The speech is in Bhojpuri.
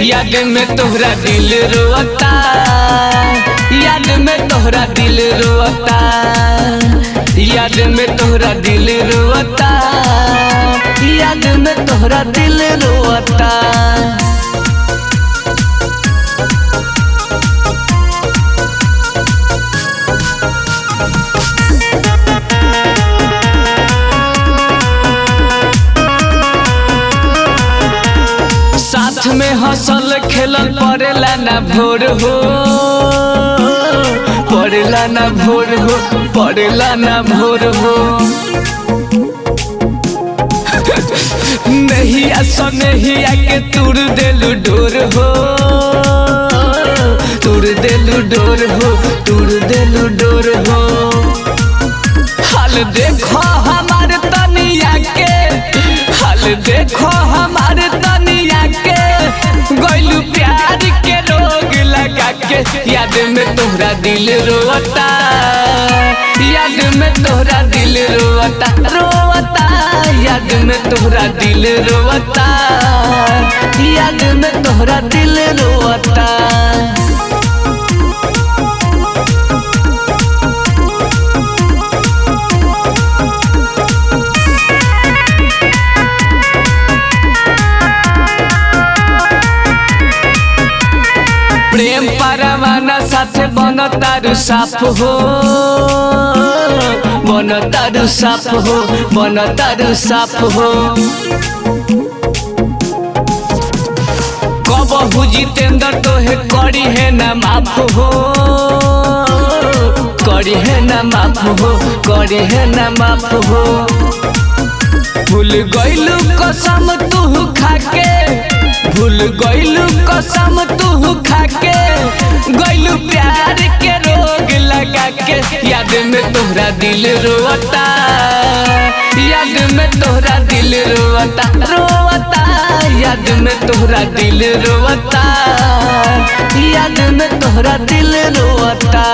याद में तोहरा दिल रोता, याद में तोहरा दिल रोता, याद में तोहरा दिल रोता, याद में तोहरा दिल रोता। साथ में हंसल खेलल पड़ेला ना भोर हो, पड़ेला ना भोर हो, पड़ेला ना भोर हो। नहीं आसा नहीं आके तुर देलू डोर हो, तुर देलू डोर हो, तुर देलू डोर हो। हाल देखो हमारे तनिया के, हाल देखो हमारे तनिया के, गइलू प्यार के रोग लगा के। याद में तोहरा दिल रोता, याद में तोहरा दिल रोता, रोता, याद में तोहरा दिल रोता, याद में तोहरा दिल रोता। प्रेम परवाना साथे बन तारू साफ हो, बन तारू साफ हो, बन तारू साफ हो। कबहू जितेंद्र तोहे करी है ना माफ हो, करी है ना माफ हो, करी है ना माफ हो। भूल गइलू कसम तू खाके, भूल गइलू कसम तू खाके, गइलू प्यार के रोग लगा के। याद में तोहरा दिल रोता, याद में तोहरा दिल रोता, रोता, याद में तोहरा दिल रोता, याद में तोहरा दिल रोता।